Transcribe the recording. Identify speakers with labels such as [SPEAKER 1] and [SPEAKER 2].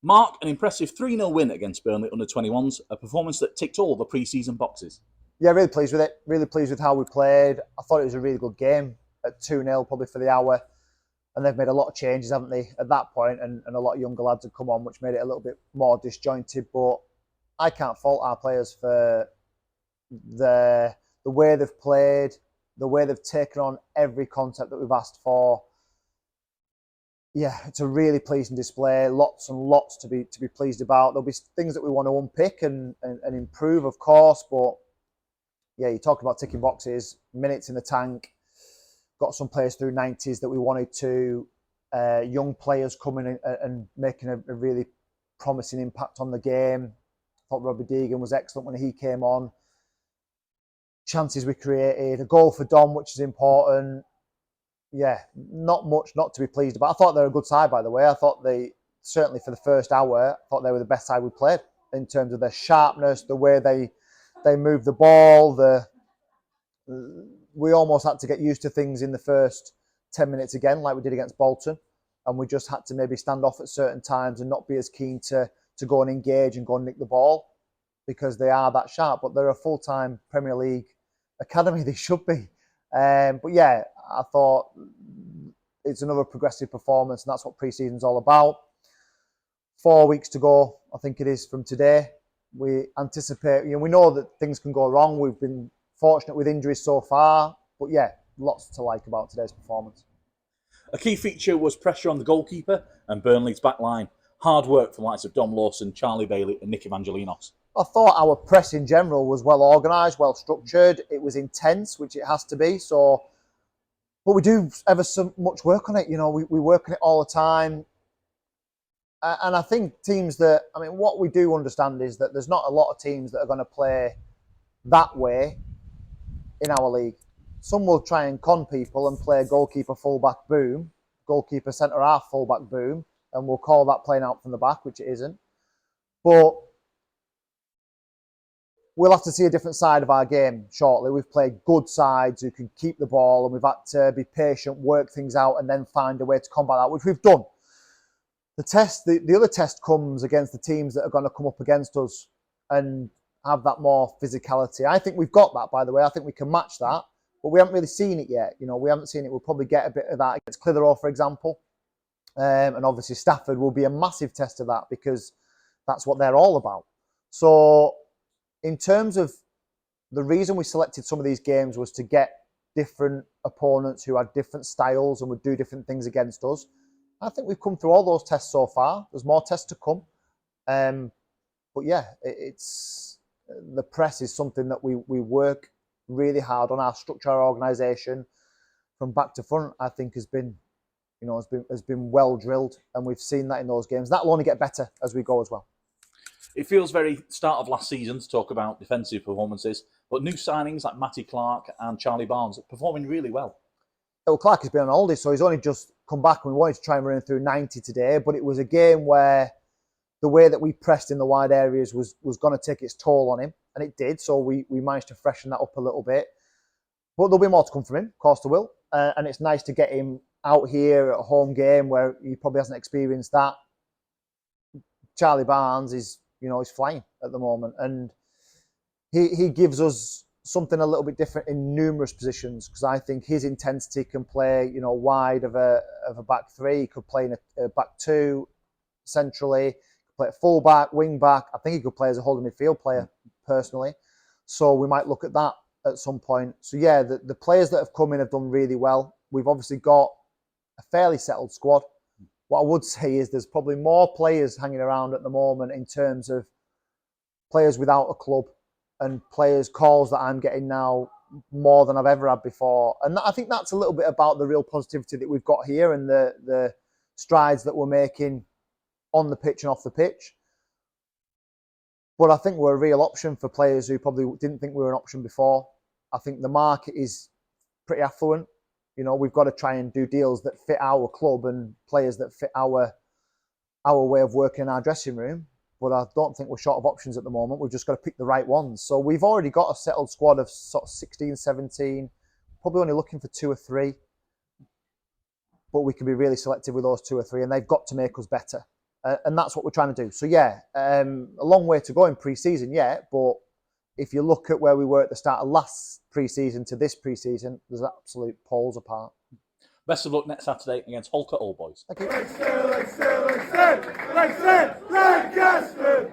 [SPEAKER 1] Mark, an impressive 3-0 win against Burnley U21s, a performance that ticked all the pre-season boxes.
[SPEAKER 2] Yeah, really pleased with it. Really pleased with how we played. I thought it was a really good game at 2-0, probably for the hour. And they've made a lot of changes, haven't they, at that point, and a lot of younger lads have come on, which made it a little bit more disjointed. But I can't fault our players for the way they've played, the way they've taken on every concept that we've asked for. Yeah, it's a really pleasing display. Lots and lots to be pleased about. There'll be things that we want to unpick and improve, of course. But yeah, you talk about ticking boxes, minutes in the tank. Got some players through 90s that we wanted to. Young players coming and making a really promising impact on the game. I thought Robbie Deegan was excellent when he came on. Chances we created. A goal for Dom, which is important. Yeah, not much not to be pleased about. I thought they were a good side, by the way. I thought they, certainly for the first hour, I thought they were the best side we played in terms of their sharpness, the way they moved the ball. We almost had to get used to things in the first 10 minutes again, like we did against Bolton. And we just had to maybe stand off at certain times and not be as keen to go and engage and go and nick the ball, because they are that sharp. But they're a full-time Premier League academy. They should be. But yeah, I thought it's another progressive performance, and that's what pre-season's all about. 4 weeks to go, I think it is, from today. We anticipate, we know that things can go wrong. We've been fortunate with injuries so far, but yeah, lots to like about today's performance.
[SPEAKER 1] A key feature was pressure on the goalkeeper and Burnley's back line. Hard work from the likes of Dom Lawson, Charlie Bailey and Nick Evangelinos.
[SPEAKER 2] I thought our press in general was well organised, well structured. It was intense, which it has to be. So, but we do ever so much work on it. We work on it all the time. And I think teams that, what we do understand is that there's not a lot of teams that are going to play that way in our league. Some will try and con people and play goalkeeper, fullback, boom, goalkeeper, centre half, fullback, boom, and we'll call that playing out from the back, which it isn't. But we'll have to see a different side of our game shortly. We've played good sides who can keep the ball, and we've had to be patient, work things out, and then find a way to combat that, which we've done. The other test comes against the teams that are going to come up against us and have that more physicality. I think we've got that, by the way. I think we can match that, but we haven't really seen it yet. We haven't seen it. We'll probably get a bit of that against 𝗕𝗏𝗄, for example. And obviously Stafford will be a massive test of that, because that's what they're all about. So in terms of the reason we selected some of these games was to get different opponents who had different styles and would do different things against us. I think we've come through all those tests so far. There's more tests to come. But yeah, the press is something that we work really hard on. Our structure, our organisation, from back to front, I think has been well drilled, and we've seen that in those games. That will only get better as we go as well.
[SPEAKER 1] It feels very start of last season to talk about defensive performances, but new signings like Matty Clark and Charlie Barnes are performing really well.
[SPEAKER 2] Well, Clark has been on holiday, so he's only just come back, and we wanted to try and run him through 90 today, but it was a game where the way that we pressed in the wide areas was going to take its toll on him, and it did, so we managed to freshen that up a little bit. But there'll be more to come from him, of course there will, and it's nice to get him out here at a home game where he probably hasn't experienced that. Charlie Barnes is flying at the moment, and he gives us something a little bit different in numerous positions, because I think his intensity can play, wide of a back three. He could play in a back two centrally, play at full back, wing back. I think he could play as a holding midfield player personally. So we might look at that at some point. So yeah, the players that have come in have done really well. We've obviously got a fairly settled squad. What I would say is there's probably more players hanging around at the moment in terms of players without a club, and players calls that I'm getting now more than I've ever had before. And I think that's a little bit about the real positivity that we've got here and the strides that we're making on the pitch and off the pitch. But I think we're a real option for players who probably didn't think we were an option before. I think the market is pretty affluent. We've got to try and do deals that fit our club and players that fit our way of working in our dressing room. But I don't think we're short of options at the moment. We've just got to pick the right ones. So we've already got a settled squad of sort of 16, 17, probably only looking for 2 or 3. But we can be really selective with those 2 or 3, and they've got to make us better. And that's what we're trying to do. So yeah, a long way to go in pre-season yet, but if you look at where we were at the start of last pre-season to this pre-season, there's absolute poles apart.
[SPEAKER 1] Best of luck next Saturday against 𝗙𝙁𝗃𝗋𝗆 boys.
[SPEAKER 2] Thank you.
[SPEAKER 3] Lancaster!